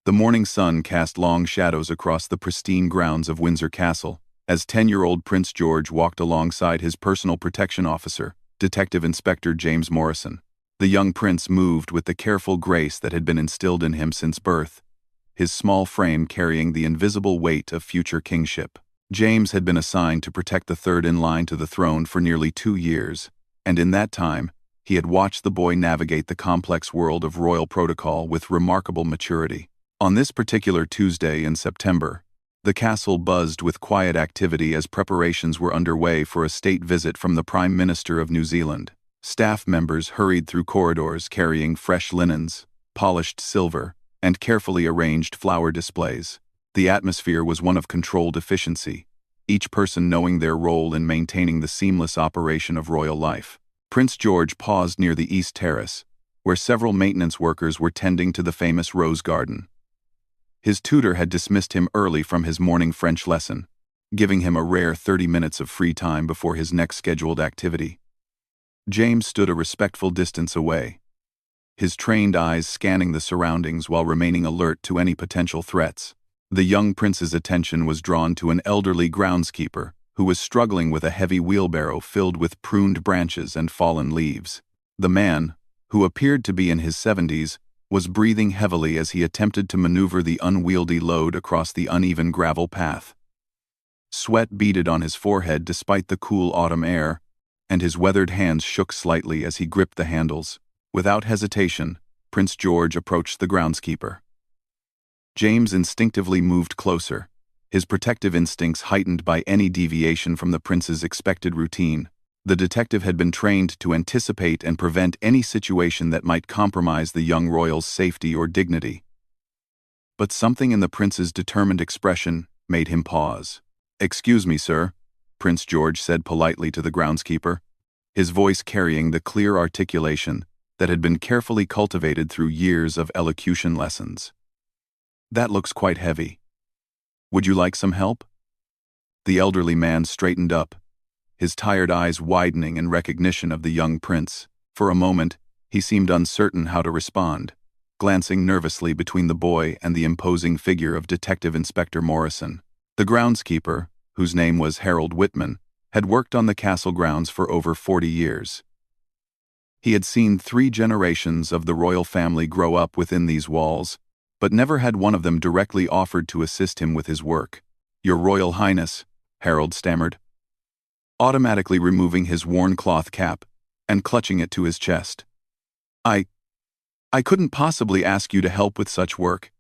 The morning sun cast long shadows across the pristine grounds of Windsor Castle, as 10-year-old Prince George walked alongside his personal protection officer, Detective Inspector James Morrison. The young prince moved with the careful grace that had been instilled in him since birth, his small frame carrying the invisible weight of future kingship. James had been assigned to protect the third in line to the throne for nearly 2 years, and in that time, he had watched the boy navigate the complex world of royal protocol with remarkable maturity. On this particular Tuesday in September, the castle buzzed with quiet activity as preparations were underway for a state visit from the Prime Minister of New Zealand. Staff members hurried through corridors carrying fresh linens, polished silver, and carefully arranged flower displays. The atmosphere was one of controlled efficiency, each person knowing their role in maintaining the seamless operation of royal life. Prince George paused near the East Terrace, where several maintenance workers were tending to the famous rose garden. His tutor had dismissed him early from his morning French lesson, giving him a rare 30 minutes of free time before his next scheduled activity. James stood a respectful distance away, his trained eyes scanning the surroundings while remaining alert to any potential threats. The young prince's attention was drawn to an elderly groundskeeper who was struggling with a heavy wheelbarrow filled with pruned branches and fallen leaves. The man, who appeared to be in his 70s, was breathing heavily as he attempted to maneuver the unwieldy load across the uneven gravel path. Sweat beaded on his forehead despite the cool autumn air, and his weathered hands shook slightly as he gripped the handles. Without hesitation, Prince George approached the groundskeeper. James instinctively moved closer, his protective instincts heightened by any deviation from the prince's expected routine. The detective had been trained to anticipate and prevent any situation that might compromise the young royal's safety or dignity. But something in the prince's determined expression made him pause. "Excuse me, sir," Prince George said politely to the groundskeeper, his voice carrying the clear articulation that had been carefully cultivated through years of elocution lessons. "That looks quite heavy. Would you like some help?" The elderly man straightened up, his tired eyes widening in recognition of the young prince. For a moment, he seemed uncertain how to respond, glancing nervously between the boy and the imposing figure of Detective Inspector Morrison. The groundskeeper, whose name was Harold Whitman, had worked on the castle grounds for over 40 years. He had seen 3 generations of the royal family grow up within these walls, but never had one of them directly offered to assist him with his work. "Your Royal Highness," Harold stammered, automatically removing his worn cloth cap and clutching it to his chest. I couldn't possibly ask you to help with such work.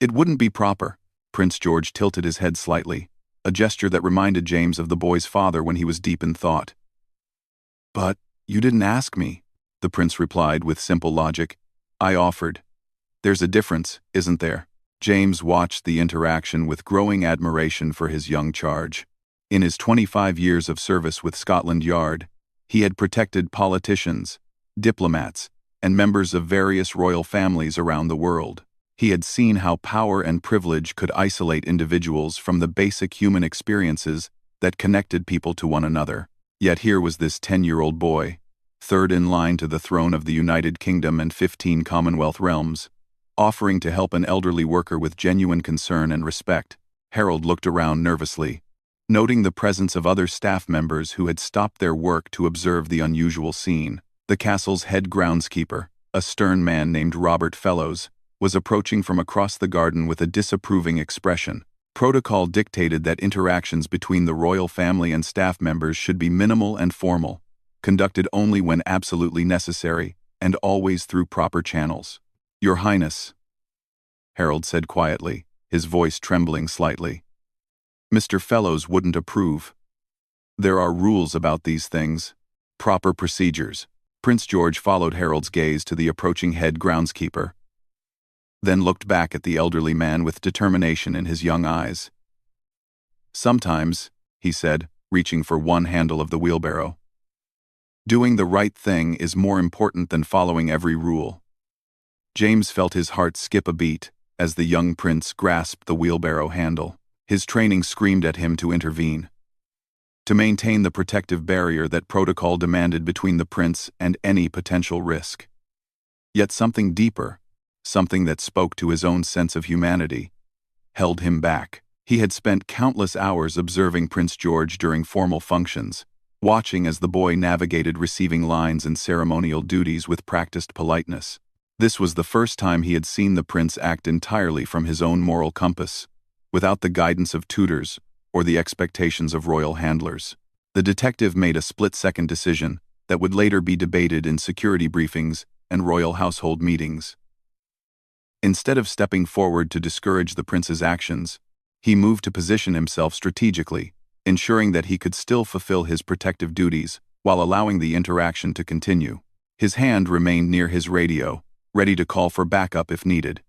It wouldn't be proper." Prince George tilted his head slightly, a gesture that reminded James of the boy's father when he was deep in thought. "But you didn't ask me," the prince replied with simple logic. "I offered. There's a difference, isn't there?" James watched the interaction with growing admiration for his young charge. In his 25 years of service with Scotland Yard, he had protected politicians, diplomats, and members of various royal families around the world. He had seen how power and privilege could isolate individuals from the basic human experiences that connected people to one another. Yet here was this 10-year-old boy, third in line to the throne of the United Kingdom and 15 Commonwealth realms, offering to help an elderly worker with genuine concern and respect. Harold looked around nervously, noting the presence of other staff members who had stopped their work to observe the unusual scene. The castle's head groundskeeper, a stern man named Robert Fellows, was approaching from across the garden with a disapproving expression. Protocol dictated that interactions between the royal family and staff members should be minimal and formal, conducted only when absolutely necessary, and always through proper channels. "Your Highness," Harold said quietly, his voice trembling slightly. "Mr. Fellows wouldn't approve. There are rules about these things, proper procedures." Prince George followed Harold's gaze to the approaching head groundskeeper, then looked back at the elderly man with determination in his young eyes. "Sometimes," he said, reaching for one handle of the wheelbarrow, "doing the right thing is more important than following every rule." James felt his heart skip a beat as the young prince grasped the wheelbarrow handle. His training screamed at him to intervene, to maintain the protective barrier that protocol demanded between the prince and any potential risk. Yet something deeper, something that spoke to his own sense of humanity, held him back. He had spent countless hours observing Prince George during formal functions, watching as the boy navigated receiving lines and ceremonial duties with practiced politeness. This was the first time he had seen the prince act entirely from his own moral compass, without the guidance of tutors or the expectations of royal handlers. The detective made a split-second decision that would later be debated in security briefings and royal household meetings. Instead of stepping forward to discourage the prince's actions, he moved to position himself strategically, ensuring that he could still fulfill his protective duties while allowing the interaction to continue. His hand remained near his radio, ready to call for backup if needed.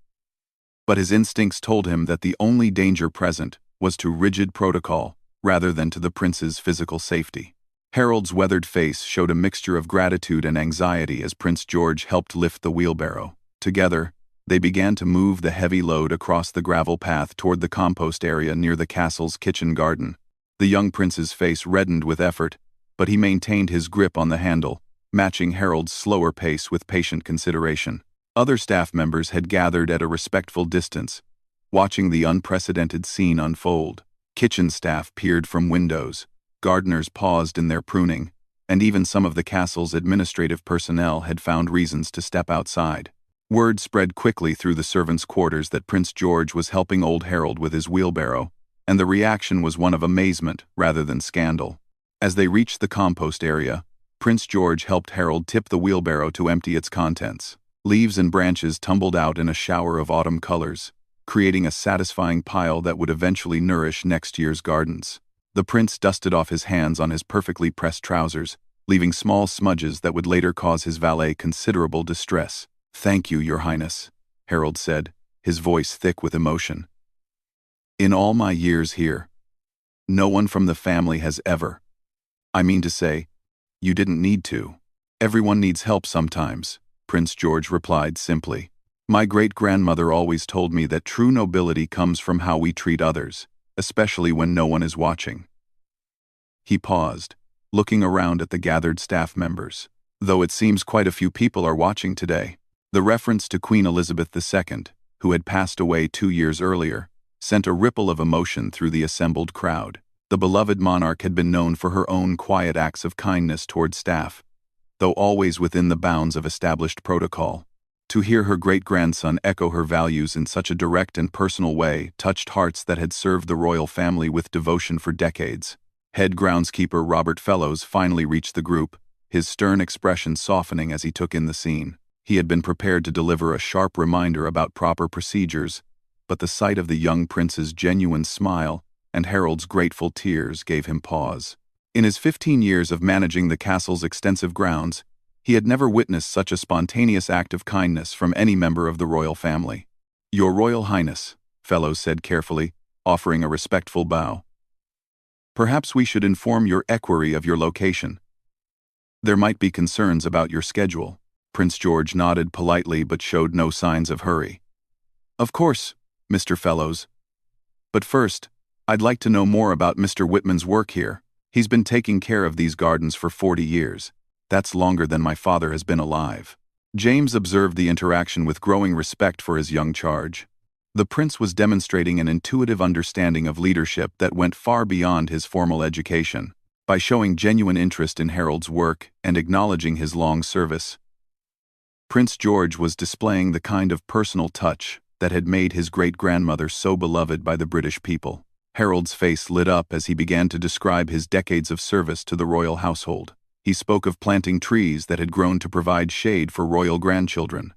But his instincts told him that the only danger present was to rigid protocol rather than to the prince's physical safety. Harold's weathered face showed a mixture of gratitude and anxiety as Prince George helped lift the wheelbarrow. Together, they began to move the heavy load across the gravel path toward the compost area near the castle's kitchen garden. The young prince's face reddened with effort, but he maintained his grip on the handle, matching Harold's slower pace with patient consideration. Other staff members had gathered at a respectful distance, watching the unprecedented scene unfold. Kitchen staff peered from windows, gardeners paused in their pruning, and even some of the castle's administrative personnel had found reasons to step outside. Word spread quickly through the servants' quarters that Prince George was helping old Harold with his wheelbarrow, and the reaction was one of amazement rather than scandal. As they reached the compost area, Prince George helped Harold tip the wheelbarrow to empty its contents. Leaves and branches tumbled out in a shower of autumn colors, creating a satisfying pile that would eventually nourish next year's gardens. The prince dusted off his hands on his perfectly pressed trousers, leaving small smudges that would later cause his valet considerable distress. "Thank you, Your Highness," Harold said, his voice thick with emotion. "In all my years here, no one from the family has ever. I mean to say, you didn't need to. Everyone needs help sometimes," Prince George replied simply. "My great-grandmother always told me that true nobility comes from how we treat others, especially when no one is watching." He paused, looking around at the gathered staff members. "Though it seems quite a few people are watching today." The reference to Queen Elizabeth II, who had passed away 2 years earlier, sent a ripple of emotion through the assembled crowd. The beloved monarch had been known for her own quiet acts of kindness toward staff, though always within the bounds of established protocol. To hear her great-grandson echo her values in such a direct and personal way touched hearts that had served the royal family with devotion for decades. Head groundskeeper Robert Fellows finally reached the group, his stern expression softening as he took in the scene. He had been prepared to deliver a sharp reminder about proper procedures, but the sight of the young prince's genuine smile and Harold's grateful tears gave him pause. In his 15 years of managing the castle's extensive grounds, he had never witnessed such a spontaneous act of kindness from any member of the royal family. "Your Royal Highness," Fellows said carefully, offering a respectful bow. "Perhaps we should inform your equerry of your location. There might be concerns about your schedule." Prince George nodded politely but showed no signs of hurry. "Of course, Mr. Fellows. But first, I'd like to know more about Mr. Whitman's work here. He's been taking care of these gardens for 40 years. That's longer than my father has been alive." James observed the interaction with growing respect for his young charge. The prince was demonstrating an intuitive understanding of leadership that went far beyond his formal education. By showing genuine interest in Harold's work and acknowledging his long service, Prince George was displaying the kind of personal touch that had made his great-grandmother so beloved by the British people. Harold's face lit up as he began to describe his decades of service to the royal household. He spoke of planting trees that had grown to provide shade for royal grandchildren,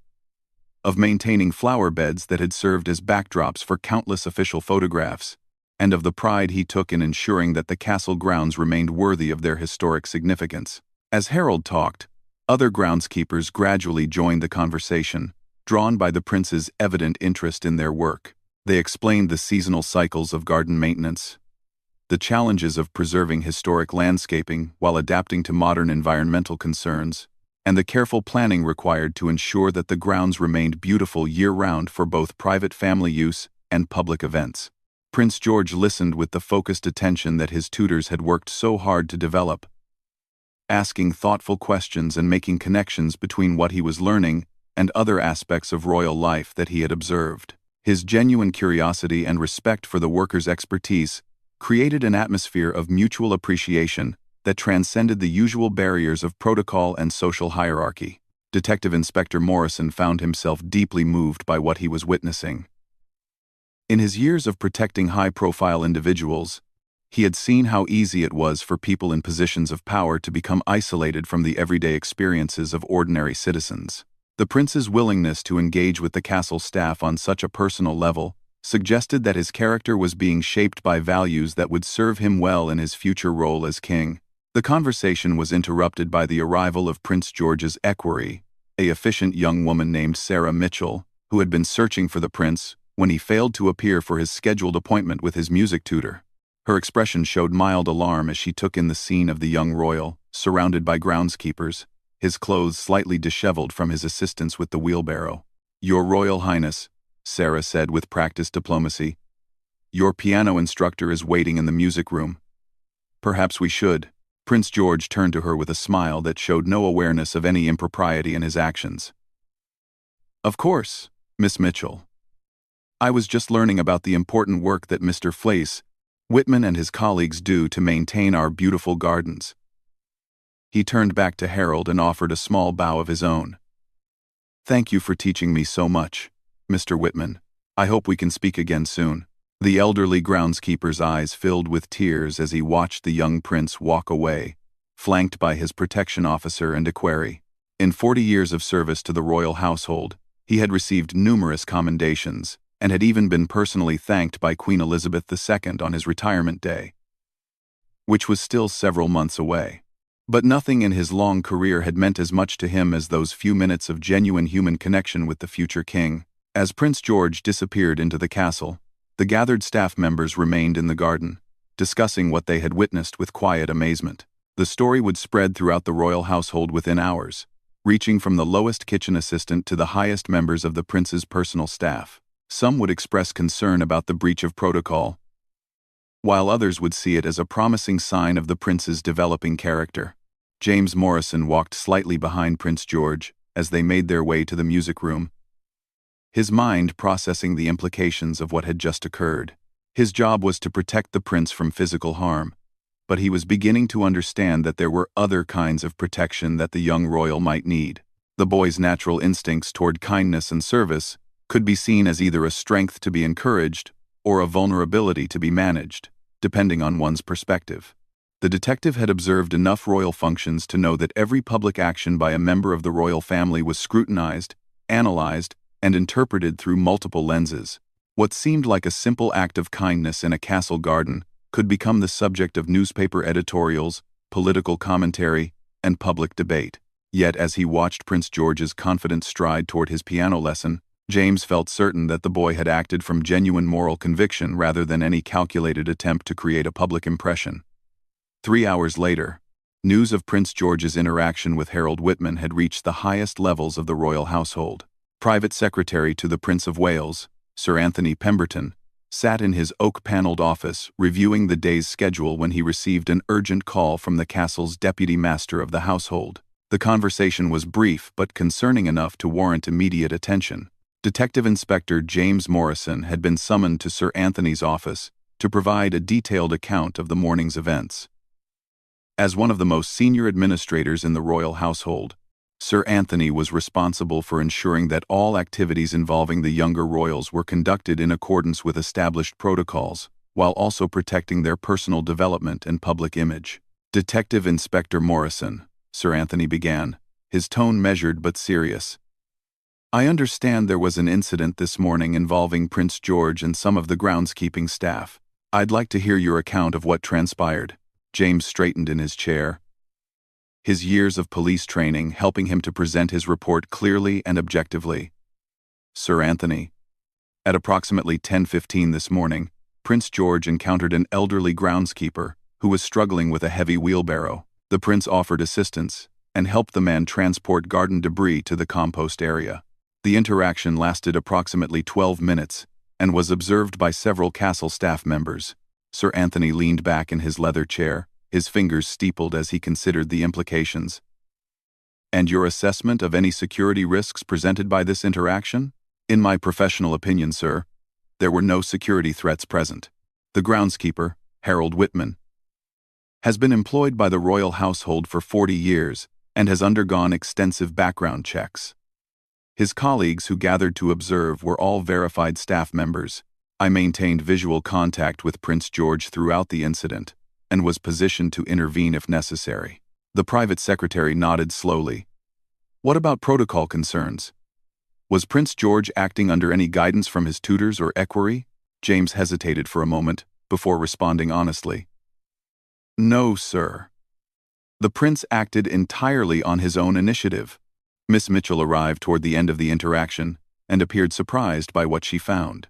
of maintaining flower beds that had served as backdrops for countless official photographs, and of the pride he took in ensuring that the castle grounds remained worthy of their historic significance. As Harold talked, other groundskeepers gradually joined the conversation, drawn by the prince's evident interest in their work. They explained the seasonal cycles of garden maintenance, the challenges of preserving historic landscaping while adapting to modern environmental concerns, and the careful planning required to ensure that the grounds remained beautiful year-round for both private family use and public events. Prince George listened with the focused attention that his tutors had worked so hard to develop, asking thoughtful questions and making connections between what he was learning and other aspects of royal life that he had observed. His genuine curiosity and respect for the workers' expertise created an atmosphere of mutual appreciation that transcended the usual barriers of protocol and social hierarchy. Detective Inspector Morrison found himself deeply moved by what he was witnessing. In his years of protecting high-profile individuals, he had seen how easy it was for people in positions of power to become isolated from the everyday experiences of ordinary citizens. The prince's willingness to engage with the castle staff on such a personal level suggested that his character was being shaped by values that would serve him well in his future role as king. The conversation was interrupted by the arrival of Prince George's equerry, an efficient young woman named Sarah Mitchell, who had been searching for the prince when he failed to appear for his scheduled appointment with his music tutor. Her expression showed mild alarm as she took in the scene of the young royal, surrounded by groundskeepers, his clothes slightly disheveled from his assistance with the wheelbarrow. "Your Royal Highness," Sarah said with practiced diplomacy, "your piano instructor is waiting in the music room." "Perhaps we should." Prince George turned to her with a smile that showed no awareness of any impropriety in his actions. "Of course, Miss Mitchell. I was just learning about the important work that Mr. Flace, Whitman and his colleagues do to maintain our beautiful gardens." He turned back to Harold and offered a small bow of his own. "Thank you for teaching me so much, Mr. Whitman. I hope we can speak again soon." The elderly groundskeeper's eyes filled with tears as he watched the young prince walk away, flanked by his protection officer and equerry. In 40 years of service to the royal household, he had received numerous commendations, and had even been personally thanked by Queen Elizabeth II on his retirement day, which was still several months away. But nothing in his long career had meant as much to him as those few minutes of genuine human connection with the future king. As Prince George disappeared into the castle, the gathered staff members remained in the garden, discussing what they had witnessed with quiet amazement. The story would spread throughout the royal household within hours, reaching from the lowest kitchen assistant to the highest members of the prince's personal staff. Some would express concern about the breach of protocol, while others would see it as a promising sign of the prince's developing character. James Morrison walked slightly behind Prince George as they made their way to the music room, his mind processing the implications of what had just occurred. His job was to protect the prince from physical harm, but he was beginning to understand that there were other kinds of protection that the young royal might need. The boy's natural instincts toward kindness and service could be seen as either a strength to be encouraged or a vulnerability to be managed, depending on one's perspective. The detective had observed enough royal functions to know that every public action by a member of the royal family was scrutinized, analyzed, and interpreted through multiple lenses. What seemed like a simple act of kindness in a castle garden could become the subject of newspaper editorials, political commentary, and public debate. Yet as he watched Prince George's confident stride toward his piano lesson, James felt certain that the boy had acted from genuine moral conviction rather than any calculated attempt to create a public impression. 3 hours later, news of Prince George's interaction with Harold Whitman had reached the highest levels of the royal household. Private Secretary to the Prince of Wales, Sir Anthony Pemberton, sat in his oak-paneled office reviewing the day's schedule when he received an urgent call from the castle's deputy master of the household. The conversation was brief but concerning enough to warrant immediate attention. Detective Inspector James Morrison had been summoned to Sir Anthony's office to provide a detailed account of the morning's events. As one of the most senior administrators in the royal household, Sir Anthony was responsible for ensuring that all activities involving the younger royals were conducted in accordance with established protocols, while also protecting their personal development and public image. "Detective Inspector Morrison," Sir Anthony began, his tone measured but serious. "I understand there was an incident this morning involving Prince George and some of the groundskeeping staff. I'd like to hear your account of what transpired." James straightened in his chair, his years of police training helping him to present his report clearly and objectively. "Sir Anthony, at approximately 10:15 this morning, Prince George encountered an elderly groundskeeper who was struggling with a heavy wheelbarrow. The prince offered assistance and helped the man transport garden debris to the compost area. The interaction lasted approximately 12 minutes and was observed by several castle staff members." Sir Anthony leaned back in his leather chair, his fingers steepled as he considered the implications. And your assessment of any security risks presented by this interaction? In my professional opinion, sir, there were no security threats present. The groundskeeper, Harold Whitman, has been employed by the royal household for 40 years and has undergone extensive background checks. His colleagues who gathered to observe were all verified staff members. I maintained visual contact with Prince George throughout the incident and was positioned to intervene if necessary. The private secretary nodded slowly. What about protocol concerns? Was Prince George acting under any guidance from his tutors or equerry? James hesitated for a moment before responding honestly. No, sir. The prince acted entirely on his own initiative. Miss Mitchell arrived toward the end of the interaction and appeared surprised by what she found.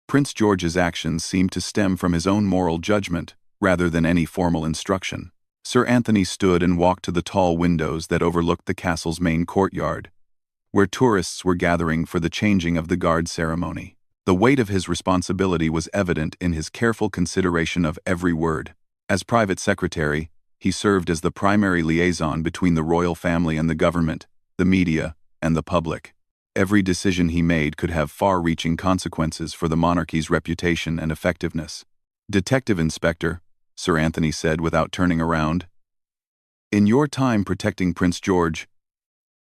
Prince George's actions seemed to stem from his own moral judgment rather than any formal instruction. Sir Anthony stood and walked to the tall windows that overlooked the castle's main courtyard, where tourists were gathering for the changing of the guard ceremony. The weight of his responsibility was evident in his careful consideration of every word. As private secretary, he served as the primary liaison between the royal family and the government, the media, and the public. Every decision he made could have far-reaching consequences for the monarchy's reputation and effectiveness. Detective Inspector, Sir Anthony said without turning around, in your time protecting Prince George,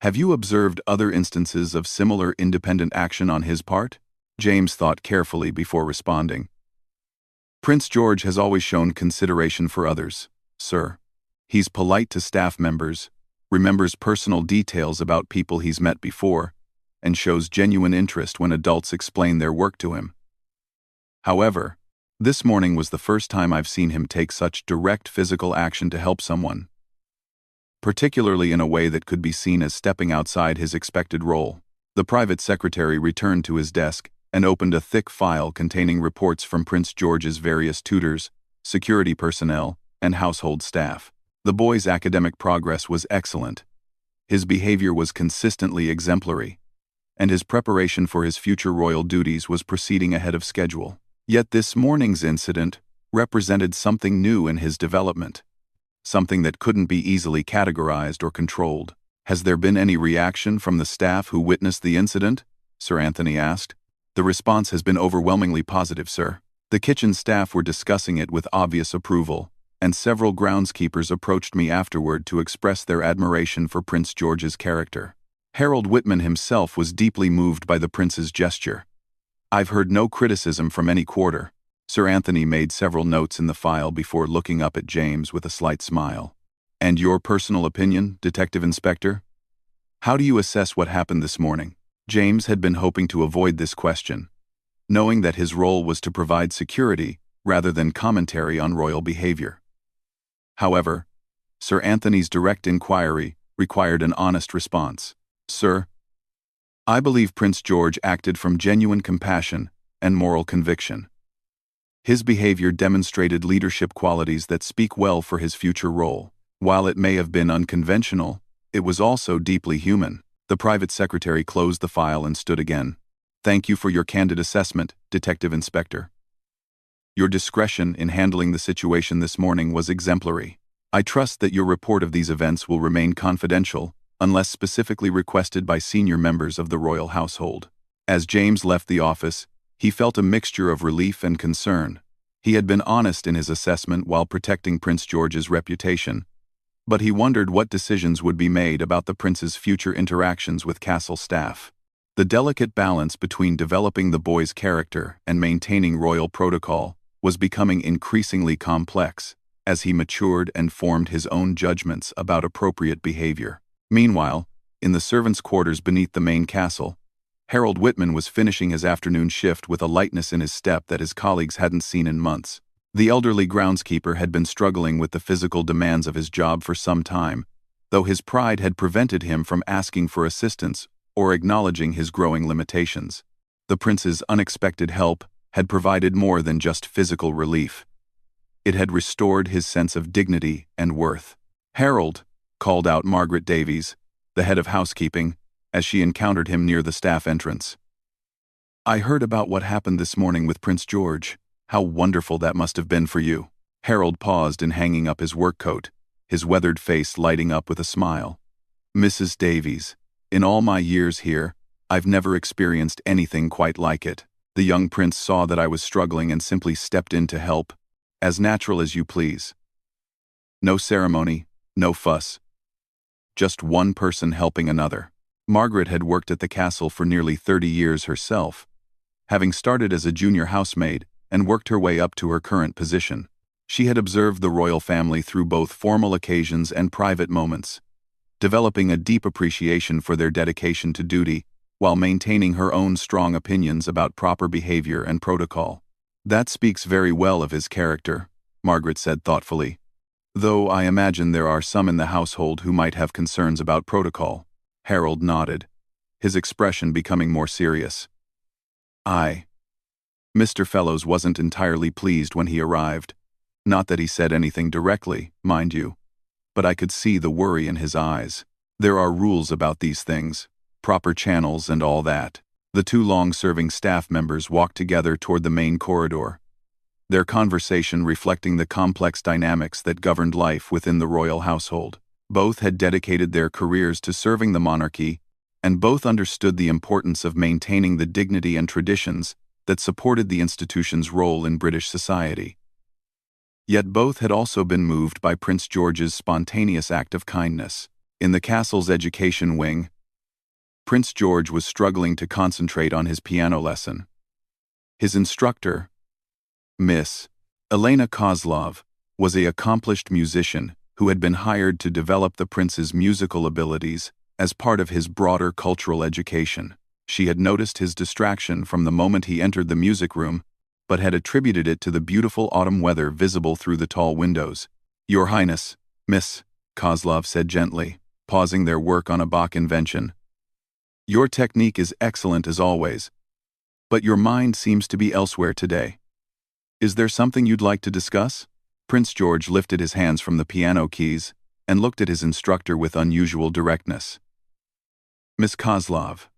have you observed other instances of similar independent action on his part? James thought carefully before responding. Prince George has always shown consideration for others, sir. He's polite to staff members, remembers personal details about people he's met before, and shows genuine interest when adults explain their work to him. However, this morning was the first time I've seen him take such direct physical action to help someone, particularly in a way that could be seen as stepping outside his expected role. The private secretary returned to his desk and opened a thick file containing reports from Prince George's various tutors, security personnel, and household staff. The boy's academic progress was excellent. His behavior was consistently exemplary, and his preparation for his future royal duties was proceeding ahead of schedule. Yet this morning's incident represented something new in his development, something that couldn't be easily categorized or controlled. Has there been any reaction from the staff who witnessed the incident? Sir Anthony asked. The response has been overwhelmingly positive, sir. The kitchen staff were discussing it with obvious approval, and several groundskeepers approached me afterward to express their admiration for Prince George's character. Harold Whitman himself was deeply moved by the prince's gesture. I've heard no criticism from any quarter. Sir Anthony made several notes in the file before looking up at James with a slight smile. And your personal opinion, Detective Inspector? How do you assess what happened this morning? James had been hoping to avoid this question, knowing that his role was to provide security rather than commentary on royal behavior. However, Sir Anthony's direct inquiry required an honest response. Sir, I believe Prince George acted from genuine compassion and moral conviction. His behavior demonstrated leadership qualities that speak well for his future role. While it may have been unconventional, it was also deeply human. The private secretary closed the file and stood again. Thank you for your candid assessment, Detective Inspector. Your discretion in handling the situation this morning was exemplary. I trust that your report of these events will remain confidential, unless specifically requested by senior members of the royal household. As James left the office, he felt a mixture of relief and concern. He had been honest in his assessment while protecting Prince George's reputation, but he wondered what decisions would be made about the prince's future interactions with castle staff. The delicate balance between developing the boy's character and maintaining royal protocol was becoming increasingly complex as he matured and formed his own judgments about appropriate behavior. Meanwhile, in the servants' quarters beneath the main castle, Harold Whitman was finishing his afternoon shift with a lightness in his step that his colleagues hadn't seen in months. The elderly groundskeeper had been struggling with the physical demands of his job for some time, though his pride had prevented him from asking for assistance or acknowledging his growing limitations. The prince's unexpected help had provided more than just physical relief. It had restored his sense of dignity and worth. Harold, called out Margaret Davies, the head of housekeeping, as she encountered him near the staff entrance. I heard about what happened this morning with Prince George. How wonderful that must have been for you. Harold paused in hanging up his work coat, his weathered face lighting up with a smile. Mrs. Davies, in all my years here, I've never experienced anything quite like it. The young prince saw that I was struggling and simply stepped in to help, as natural as you please. No ceremony, no fuss. Just one person helping another. Margaret had worked at the castle for nearly 30 years herself, having started as a junior housemaid and worked her way up to her current position. She had observed the royal family through both formal occasions and private moments, developing a deep appreciation for their dedication to duty while maintaining her own strong opinions about proper behavior and protocol. That speaks very well of his character, Margaret said thoughtfully, though I imagine there are some in the household who might have concerns about protocol. Harold nodded, his expression becoming more serious. Mr. Fellows wasn't entirely pleased when he arrived. Not that he said anything directly, mind you, but I could see the worry in his eyes. There are rules about these things, proper channels and all that. The two long-serving staff members walked together toward the main corridor, their conversation reflecting the complex dynamics that governed life within the royal household. Both had dedicated their careers to serving the monarchy, and both understood the importance of maintaining the dignity and traditions that supported the institution's role in British society. Yet both had also been moved by Prince George's spontaneous act of kindness. In the castle's education wing, Prince George was struggling to concentrate on his piano lesson. His instructor, Miss Elena Kozlov, was an accomplished musician who had been hired to develop the prince's musical abilities as part of his broader cultural education. She had noticed his distraction from the moment he entered the music room, but had attributed it to the beautiful autumn weather visible through the tall windows. "Your Highness," Miss Kozlov said gently, pausing their work on a Bach invention. "Your technique is excellent as always, but your mind seems to be elsewhere today. Is there something you'd like to discuss?" Prince George lifted his hands from the piano keys and looked at his instructor with unusual directness. "Miss Kozlov,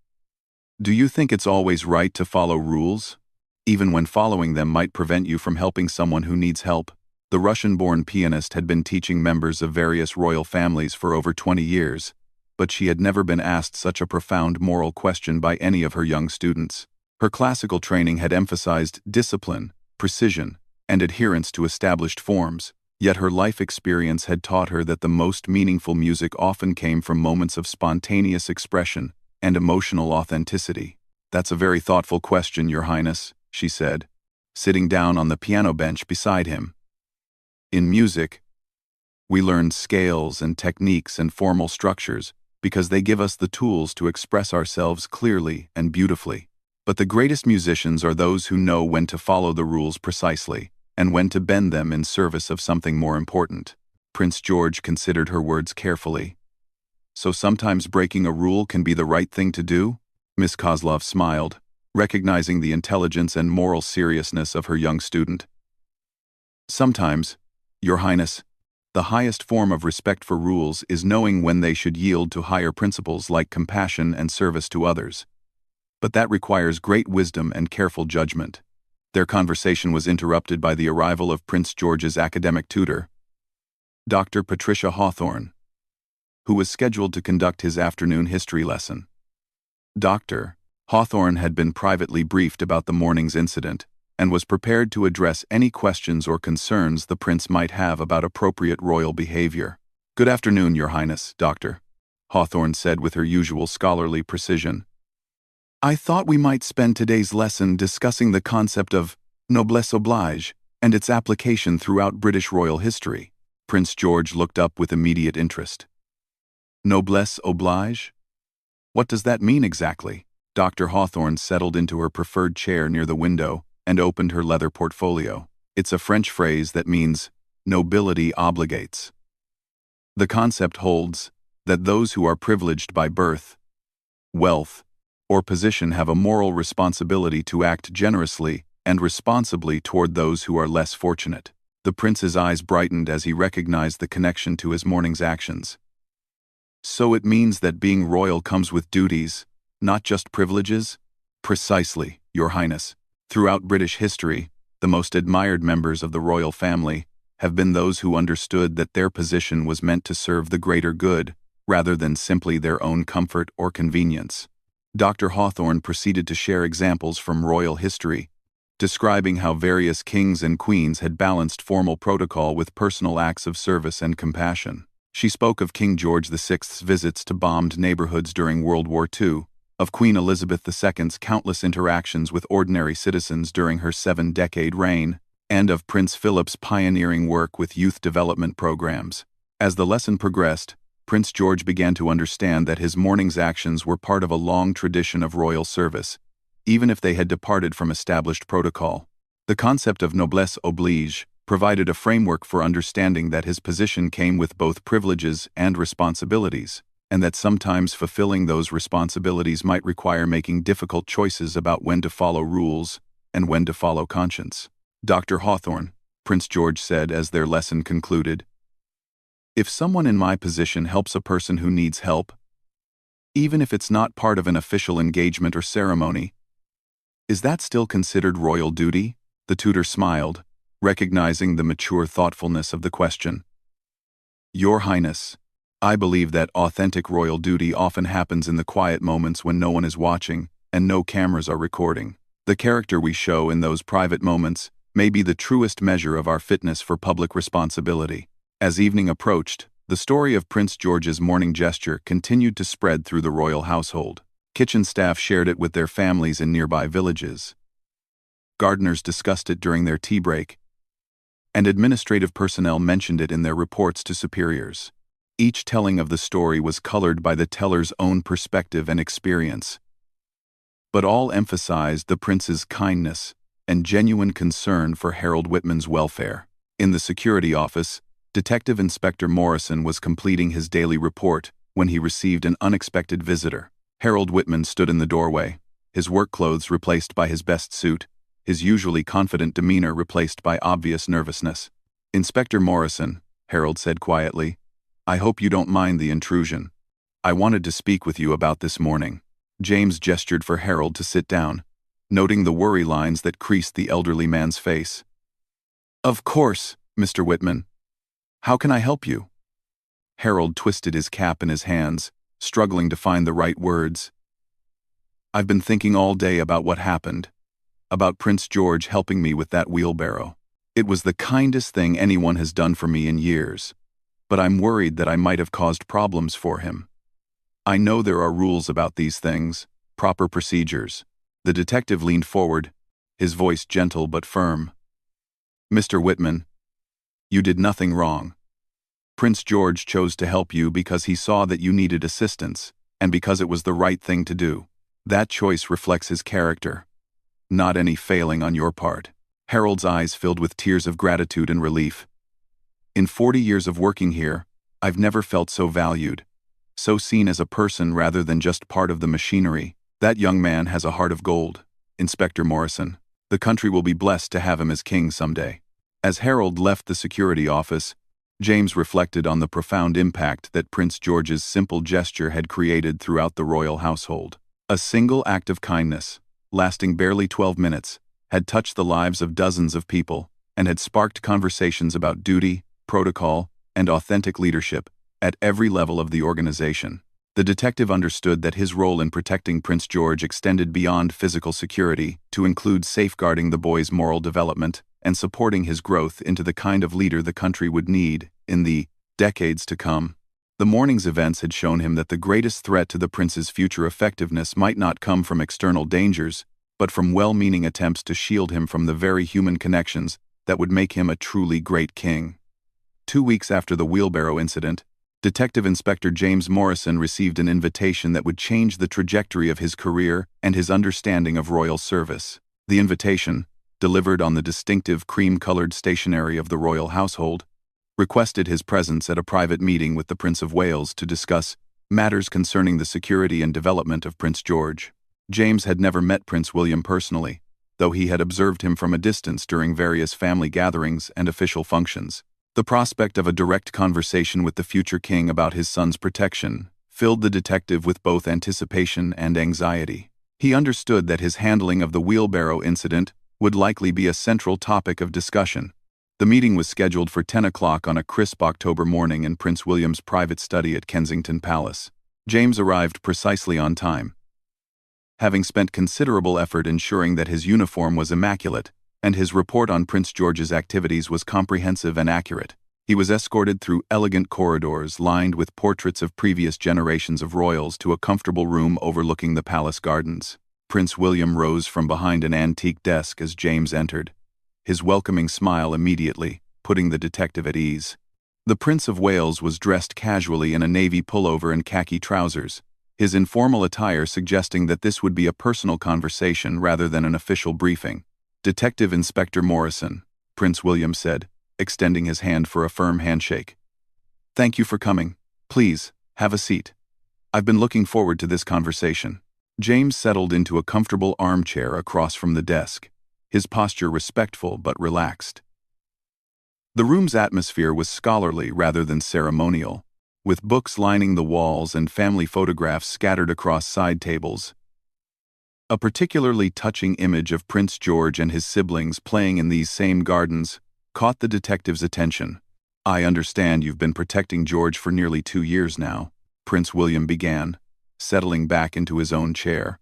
do you think it's always right to follow rules, even when following them might prevent you from helping someone who needs help?" The Russian-born pianist had been teaching members of various royal families for over 20 years, but she had never been asked such a profound moral question by any of her young students. Her classical training had emphasized discipline, precision, and adherence to established forms, yet her life experience had taught her that the most meaningful music often came from moments of spontaneous expression and emotional authenticity. "That's a very thoughtful question, Your Highness," she said, sitting down on the piano bench beside him. "In music, we learn scales and techniques and formal structures because they give us the tools to express ourselves clearly and beautifully. But the greatest musicians are those who know when to follow the rules precisely and when to bend them in service of something more important." Prince George considered her words carefully. "So sometimes breaking a rule can be the right thing to do?" Miss Kozlov smiled, recognizing the intelligence and moral seriousness of her young student. "Sometimes, Your Highness, the highest form of respect for rules is knowing when they should yield to higher principles like compassion and service to others. But that requires great wisdom and careful judgment." Their conversation was interrupted by the arrival of Prince George's academic tutor, Dr. Patricia Hawthorne, who was scheduled to conduct his afternoon history lesson. Dr. Hawthorne had been privately briefed about the morning's incident and was prepared to address any questions or concerns the prince might have about appropriate royal behavior. "Good afternoon, Your Highness, Doctor," Hawthorne said with her usual scholarly precision. "I thought we might spend today's lesson discussing the concept of noblesse oblige and its application throughout British royal history." Prince George looked up with immediate interest. "Noblesse oblige? What does that mean exactly?" Dr. Hawthorne settled into her preferred chair near the window and opened her leather portfolio. "It's a French phrase that means nobility obligates. The concept holds that those who are privileged by birth, wealth, or position have a moral responsibility to act generously and responsibly toward those who are less fortunate." The prince's eyes brightened as he recognized the connection to his morning's actions. "So it means that being royal comes with duties, not just privileges?" "Precisely, Your Highness. Throughout British history, the most admired members of the royal family have been those who understood that their position was meant to serve the greater good rather than simply their own comfort or convenience. Dr. Hawthorne proceeded to share examples from royal history, describing how various kings and queens had balanced formal protocol with personal acts of service and compassion. She spoke of King George VI's visits to bombed neighborhoods during World War II, of Queen Elizabeth II's countless interactions with ordinary citizens during her 7-decade reign, and of Prince Philip's pioneering work with youth development programs. As the lesson progressed, Prince George began to understand that his morning's actions were part of a long tradition of royal service, even if they had departed from established protocol. The concept of noblesse oblige provided a framework for understanding that his position came with both privileges and responsibilities, and that sometimes fulfilling those responsibilities might require making difficult choices about when to follow rules and when to follow conscience. Dr. Hawthorne, Prince George said as their lesson concluded, "If someone in my position helps a person who needs help, even if it's not part of an official engagement or ceremony, is that still considered royal duty?" The tutor smiled, recognizing the mature thoughtfulness of the question. "Your Highness, I believe that authentic royal duty often happens in the quiet moments when no one is watching and no cameras are recording. The character we show in those private moments may be the truest measure of our fitness for public responsibility." As evening approached, the story of Prince George's morning gesture continued to spread through the royal household. Kitchen staff shared it with their families in nearby villages. Gardeners discussed it during their tea break, and administrative personnel mentioned it in their reports to superiors. Each telling of the story was colored by the teller's own perspective and experience, but all emphasized the prince's kindness and genuine concern for Harold Whitman's welfare. In the security office, Detective Inspector Morrison was completing his daily report when he received an unexpected visitor. Harold Whitman stood in the doorway, his work clothes replaced by his best suit, his usually confident demeanor replaced by obvious nervousness. "Inspector Morrison," Harold said quietly, "I hope you don't mind the intrusion. I wanted to speak with you about this morning." James gestured for Harold to sit down, noting the worry lines that creased the elderly man's face. "Of course, Mr. Whitman. How can I help you?" Harold twisted his cap in his hands, struggling to find the right words. "I've been thinking all day about what happened, about Prince George helping me with that wheelbarrow. It was the kindest thing anyone has done for me in years, but I'm worried that I might have caused problems for him. I know there are rules about these things, proper procedures." The detective leaned forward, his voice gentle but firm. "Mr. Whitman, you did nothing wrong. Prince George chose to help you because he saw that you needed assistance, and because it was the right thing to do. That choice reflects his character, not any failing on your part." Harold's eyes filled with tears of gratitude and relief. "In 40 years of working here, I've never felt so valued, so seen as a person rather than just part of the machinery. That young man has a heart of gold, Inspector Morrison. The country will be blessed to have him as king someday." As Harold left the security office, James reflected on the profound impact that Prince George's simple gesture had created throughout the royal household. A single act of kindness, lasting barely 12 minutes, had touched the lives of dozens of people and had sparked conversations about duty, protocol, and authentic leadership at every level of the organization. The detective understood that his role in protecting Prince George extended beyond physical security to include safeguarding the boy's moral development and supporting his growth into the kind of leader the country would need in the decades to come. The morning's events had shown him that the greatest threat to the prince's future effectiveness might not come from external dangers, but from well-meaning attempts to shield him from the very human connections that would make him a truly great king. 2 weeks after the wheelbarrow incident, Detective Inspector James Morrison received an invitation that would change the trajectory of his career and his understanding of royal service. The invitation, delivered on the distinctive cream-colored stationery of the royal household, requested his presence at a private meeting with the Prince of Wales to discuss matters concerning the security and development of Prince George. James had never met Prince William personally, though he had observed him from a distance during various family gatherings and official functions. The prospect of a direct conversation with the future king about his son's protection filled the detective with both anticipation and anxiety. He understood that his handling of the wheelbarrow incident would likely be a central topic of discussion. The meeting was scheduled for 10 o'clock on a crisp October morning in Prince William's private study at Kensington Palace. James arrived precisely on time, having spent considerable effort ensuring that his uniform was immaculate, and his report on Prince George's activities was comprehensive and accurate. He was escorted through elegant corridors lined with portraits of previous generations of royals to a comfortable room overlooking the palace gardens. Prince William rose from behind an antique desk as James entered, his welcoming smile immediately putting the detective at ease. The Prince of Wales was dressed casually in a navy pullover and khaki trousers, his informal attire suggesting that this would be a personal conversation rather than an official briefing. "Detective Inspector Morrison," Prince William said, extending his hand for a firm handshake. "Thank you for coming. Please, have a seat. I've been looking forward to this conversation." James settled into a comfortable armchair across from the desk, his posture respectful but relaxed. The room's atmosphere was scholarly rather than ceremonial, with books lining the walls and family photographs scattered across side tables. A particularly touching image of Prince George and his siblings playing in these same gardens caught the detective's attention. "I understand you've been protecting George for nearly 2 years now," Prince William began, settling back into his own chair.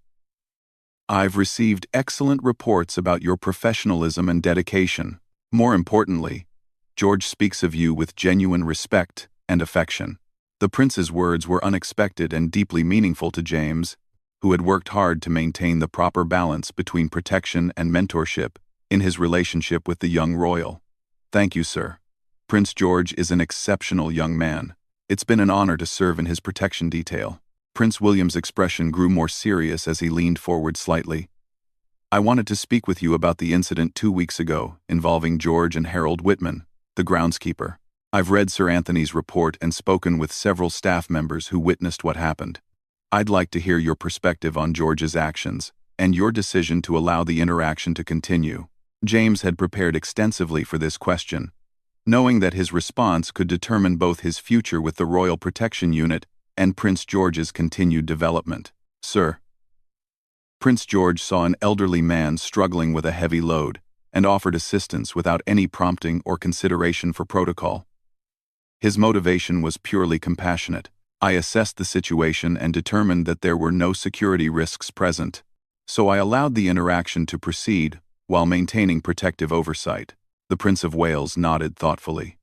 "I've received excellent reports about your professionalism and dedication. More importantly, George speaks of you with genuine respect and affection." The prince's words were unexpected and deeply meaningful to James, who had worked hard to maintain the proper balance between protection and mentorship in his relationship with the young royal. "Thank you, sir. Prince George is an exceptional young man. It's been an honor to serve in his protection detail." Prince William's expression grew more serious as he leaned forward slightly. "I wanted to speak with you about the incident 2 weeks ago involving George and Harold Whitman, the groundskeeper. I've read Sir Anthony's report and spoken with several staff members who witnessed what happened. I'd like to hear your perspective on George's actions and your decision to allow the interaction to continue." James had prepared extensively for this question, knowing that his response could determine both his future with the Royal Protection Unit and Prince George's continued development. "Sir." Prince George saw an elderly man struggling with a heavy load and offered assistance without any prompting or consideration for protocol. His motivation was purely compassionate. "I assessed the situation and determined that there were no security risks present, so I allowed the interaction to proceed while maintaining protective oversight." The Prince of Wales nodded thoughtfully.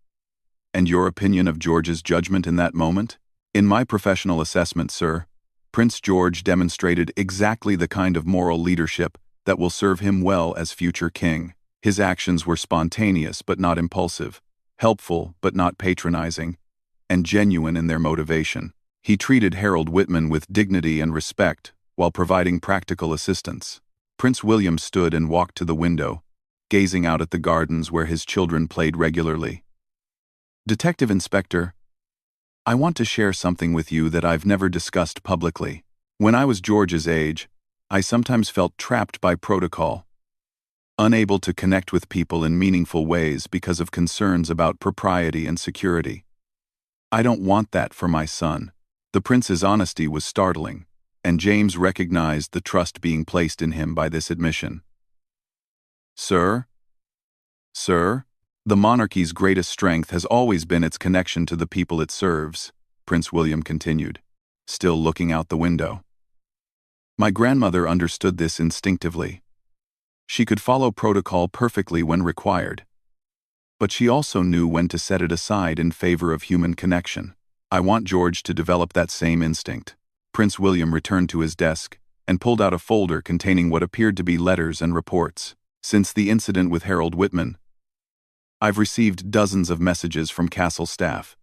"And your opinion of George's judgment in that moment?" "In my professional assessment, sir, Prince George demonstrated exactly the kind of moral leadership that will serve him well as future king. His actions were spontaneous but not impulsive, helpful but not patronizing, and genuine in their motivation. He treated Harold Whitman with dignity and respect while providing practical assistance." Prince William stood and walked to the window, gazing out at the gardens where his children played regularly. "Detective Inspector, I want to share something with you that I've never discussed publicly. When I was George's age, I sometimes felt trapped by protocol, unable to connect with people in meaningful ways because of concerns about propriety and security. I don't want that for my son." The prince's honesty was startling, and James recognized the trust being placed in him by this admission. "Sir? Sir? The monarchy's greatest strength has always been its connection to the people it serves," Prince William continued, still looking out the window. "My grandmother understood this instinctively. She could follow protocol perfectly when required, but she also knew when to set it aside in favor of human connection. I want George to develop that same instinct." Prince William returned to his desk and pulled out a folder containing what appeared to be letters and reports. "Since the incident with Harold Whitman, I've received dozens of messages from castle staff,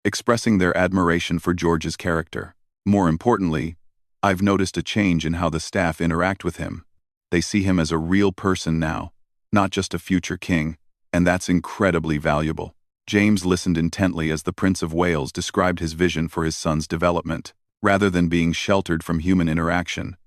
expressing their admiration for George's character. More importantly, I've noticed a change in how the staff interact with him. They see him as a real person now, not just a future king, and that's incredibly valuable." James listened intently as the Prince of Wales described his vision for his son's development. Rather than being sheltered from human interaction,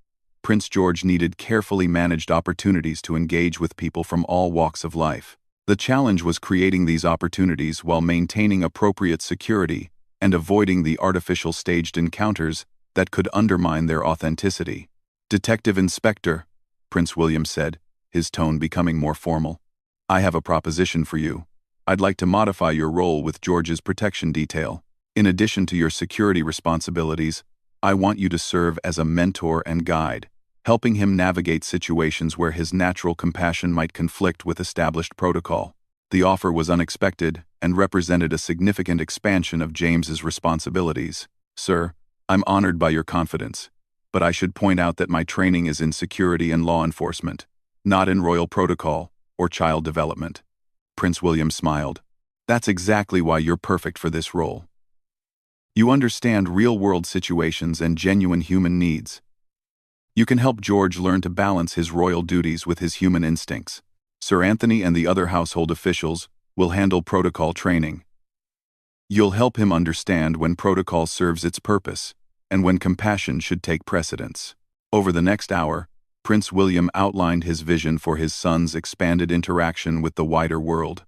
Prince George needed carefully managed opportunities to engage with people from all walks of life. The challenge was creating these opportunities while maintaining appropriate security and avoiding the artificial staged encounters that could undermine their authenticity. "Detective Inspector," Prince William said, his tone becoming more formal. I have a proposition for you. I'd like to modify your role with George's protection detail. In addition to your security responsibilities, I want you to serve as a mentor and guide, helping him navigate situations where his natural compassion might conflict with established protocol. The offer was unexpected and represented a significant expansion of James's responsibilities. Sir, I'm honored by your confidence, but I should point out that my training is in security and law enforcement, not in royal protocol or child development. Prince William smiled. That's exactly why you're perfect for this role. You understand real-world situations and genuine human needs. You can help George learn to balance his royal duties with his human instincts. Sir Anthony and the other household officials will handle protocol training. You'll help him understand when protocol serves its purpose and when compassion should take precedence. Over the next hour, Prince William outlined his vision for his son's expanded interaction with the wider world.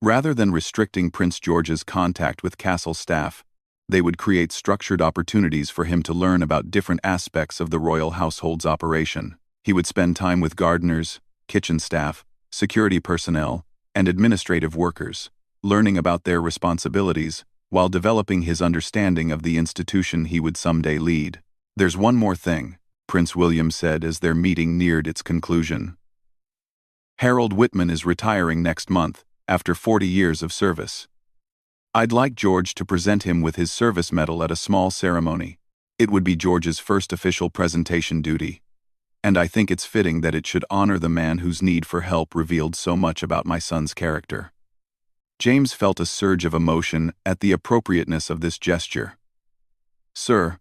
Rather than restricting Prince George's contact with castle staff, they would create structured opportunities for him to learn about different aspects of the royal household's operation. He would spend time with gardeners, kitchen staff, security personnel, and administrative workers, learning about their responsibilities while developing his understanding of the institution he would someday lead. There's one more thing, Prince William said as their meeting neared its conclusion. Harold Whitman is retiring next month, after 40 years of service. I'd like George to present him with his service medal at a small ceremony. It would be George's first official presentation duty, and I think it's fitting that it should honor the man whose need for help revealed so much about my son's character. James felt a surge of emotion at the appropriateness of this gesture. Sir,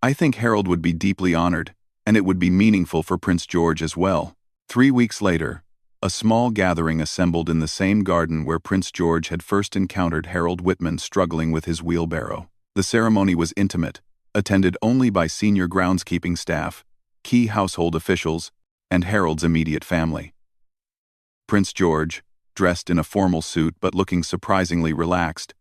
I think Harold would be deeply honored, and it would be meaningful for Prince George as well. 3 weeks later, a small gathering assembled in the same garden where Prince George had first encountered Harold Whitman struggling with his wheelbarrow. The ceremony was intimate, attended only by senior groundskeeping staff, key household officials, and Harold's immediate family. Prince George, dressed in a formal suit but looking surprisingly relaxed,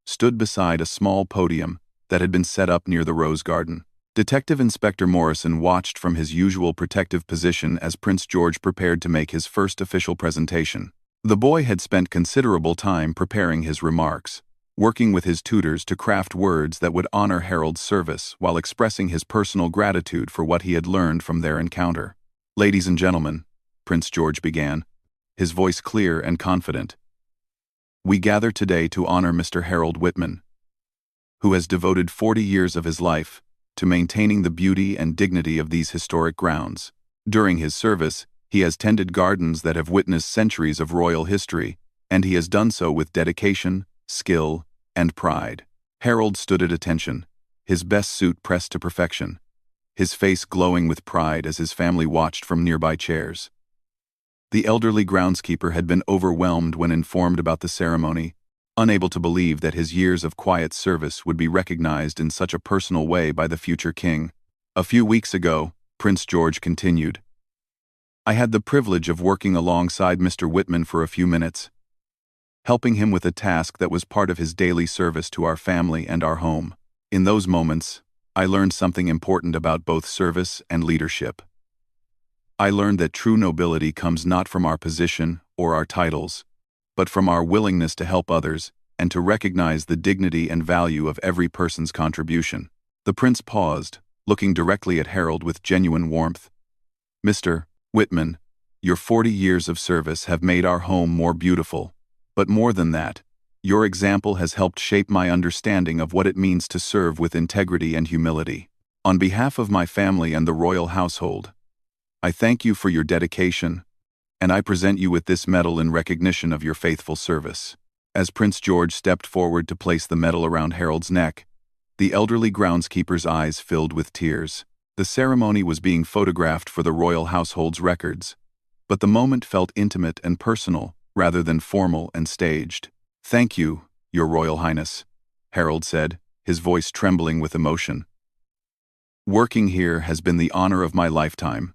stood beside a small podium that had been set up near the rose garden. Detective Inspector Morrison watched from his usual protective position as Prince George prepared to make his first official presentation. The boy had spent considerable time preparing his remarks, working with his tutors to craft words that would honor Harold's service while expressing his personal gratitude for what he had learned from their encounter. Ladies and gentlemen, Prince George began, his voice clear and confident. We gather today to honor Mr. Harold Whitman, who has devoted 40 years of his life to maintaining the beauty and dignity of these historic grounds. During his service, he has tended gardens that have witnessed centuries of royal history, and he has done so with dedication, skill, and pride. Harold stood at attention, his best suit pressed to perfection, his face glowing with pride as his family watched from nearby chairs. The elderly groundskeeper had been overwhelmed when informed about the ceremony, unable to believe that his years of quiet service would be recognized in such a personal way by the future king. A few weeks ago, Prince George continued, I had the privilege of working alongside Mr. Whitman for a few minutes, helping him with a task that was part of his daily service to our family and our home. In those moments, I learned something important about both service and leadership. I learned that true nobility comes not from our position or our titles, but from our willingness to help others and to recognize the dignity and value of every person's contribution. The prince paused, looking directly at Harold with genuine warmth. Mr. Whitman, your 40 years of service have made our home more beautiful, but more than that, your example has helped shape my understanding of what it means to serve with integrity and humility. On behalf of my family and the royal household, I thank you for your dedication, and I present you with this medal in recognition of your faithful service. As Prince George stepped forward to place the medal around Harold's neck, the elderly groundskeeper's eyes filled with tears. The ceremony was being photographed for the royal household's records, but the moment felt intimate and personal rather than formal and staged. Thank you, Your Royal Highness, Harold said, his voice trembling with emotion. Working here has been the honor of my lifetime,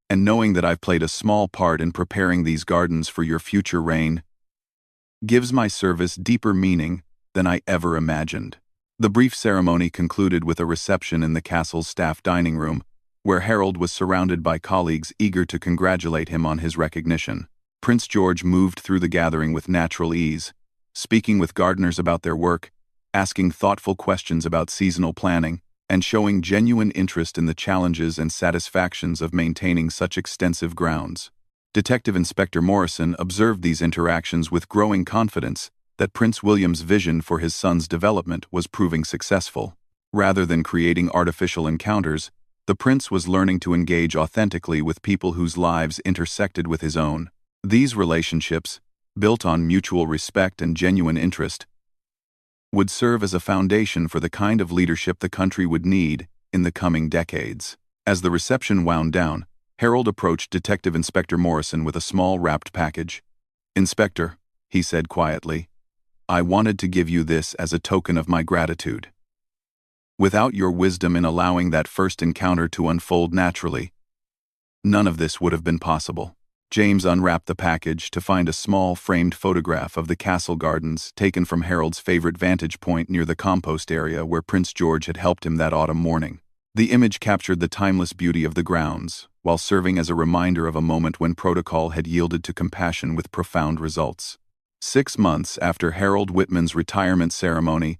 and knowing that I've played a small part in preparing these gardens for your future reign gives my service deeper meaning than I ever imagined. The brief ceremony concluded with a reception in the castle's staff dining room, where Harold was surrounded by colleagues eager to congratulate him on his recognition. Prince George moved through the gathering with natural ease, speaking with gardeners about their work, asking thoughtful questions about seasonal planning, and showing genuine interest in the challenges and satisfactions of maintaining such extensive grounds. Detective Inspector Morrison observed these interactions with growing confidence that Prince William's vision for his son's development was proving successful. Rather than creating artificial encounters, the prince was learning to engage authentically with people whose lives intersected with his own. These relationships, built on mutual respect and genuine interest, would serve as a foundation for the kind of leadership the country would need in the coming decades. As the reception wound down, Harold approached Detective Inspector Morrison with a small wrapped package. "Inspector," he said quietly, "I wanted to give you this as a token of my gratitude. Without your wisdom in allowing that first encounter to unfold naturally, none of this would have been possible." James unwrapped the package to find a small framed photograph of the castle gardens taken from Harold's favorite vantage point near the compost area where Prince George had helped him that autumn morning. The image captured the timeless beauty of the grounds, while serving as a reminder of a moment when protocol had yielded to compassion with profound results. 6 months after Harold Whitman's retirement ceremony,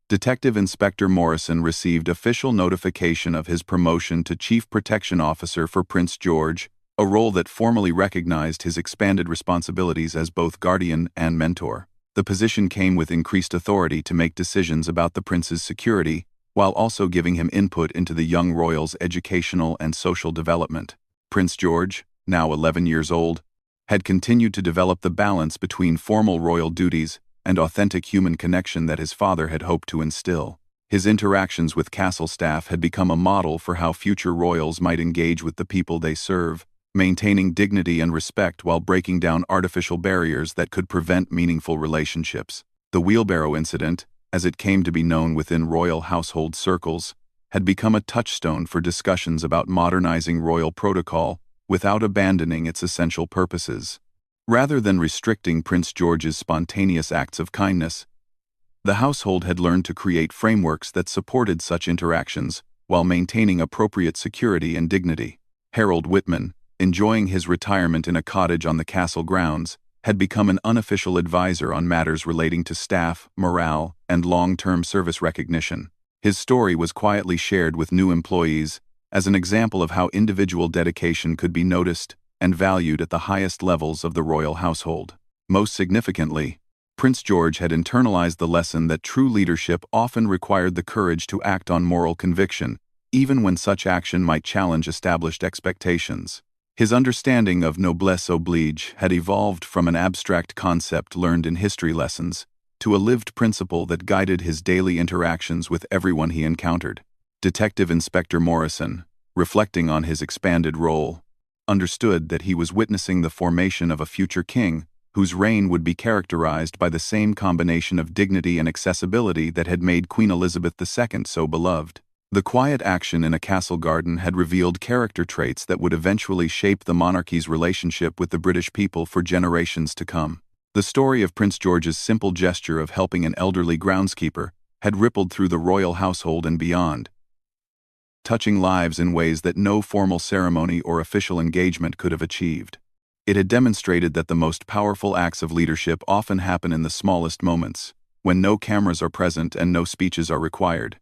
Detective Inspector Morrison received official notification of his promotion to Chief Protection Officer for Prince George, a role that formally recognized his expanded responsibilities as both guardian and mentor. The position came with increased authority to make decisions about the prince's security, while also giving him input into the young royal's educational and social development. Prince George, now 11 years old, had continued to develop the balance between formal royal duties and authentic human connection that his father had hoped to instill. His interactions with castle staff had become a model for how future royals might engage with the people they serve, maintaining dignity and respect while breaking down artificial barriers that could prevent meaningful relationships. The wheelbarrow incident, as it came to be known within royal household circles, had become a touchstone for discussions about modernizing royal protocol without abandoning its essential purposes. Rather than restricting Prince George's spontaneous acts of kindness, the household had learned to create frameworks that supported such interactions while maintaining appropriate security and dignity. Harold Whitman, enjoying his retirement in a cottage on the castle grounds, had become an unofficial advisor on matters relating to staff, morale, and long-term service recognition. His story was quietly shared with new employees as an example of how individual dedication could be noticed and valued at the highest levels of the royal household. Most significantly, Prince George had internalized the lesson that true leadership often required the courage to act on moral conviction, even when such action might challenge established expectations. His understanding of noblesse oblige had evolved from an abstract concept learned in history lessons to a lived principle that guided his daily interactions with everyone he encountered. Detective Inspector Morrison, reflecting on his expanded role, understood that he was witnessing the formation of a future king whose reign would be characterized by the same combination of dignity and accessibility that had made Queen Elizabeth II so beloved. The quiet action in a castle garden had revealed character traits that would eventually shape the monarchy's relationship with the British people for generations to come. The story of Prince George's simple gesture of helping an elderly groundskeeper had rippled through the royal household and beyond, touching lives in ways that no formal ceremony or official engagement could have achieved. It had demonstrated that the most powerful acts of leadership often happen in the smallest moments, when no cameras are present and no speeches are required.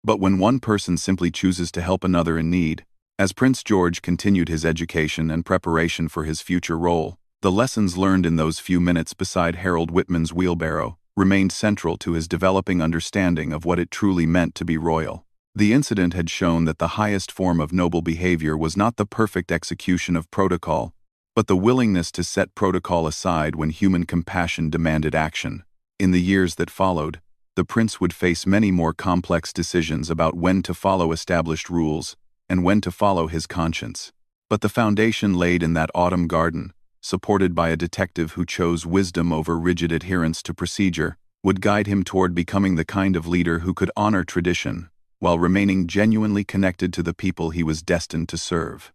But when one person simply chooses to help another in need, as Prince George continued his education and preparation for his future role, the lessons learned in those few minutes beside Harold Whitman's wheelbarrow remained central to his developing understanding of what it truly meant to be royal. The incident had shown that the highest form of noble behavior was not the perfect execution of protocol, but the willingness to set protocol aside when human compassion demanded action. In the years that followed, the prince would face many more complex decisions about when to follow established rules and when to follow his conscience. But the foundation laid in that autumn garden, supported by a detective who chose wisdom over rigid adherence to procedure, would guide him toward becoming the kind of leader who could honor tradition while remaining genuinely connected to the people he was destined to serve.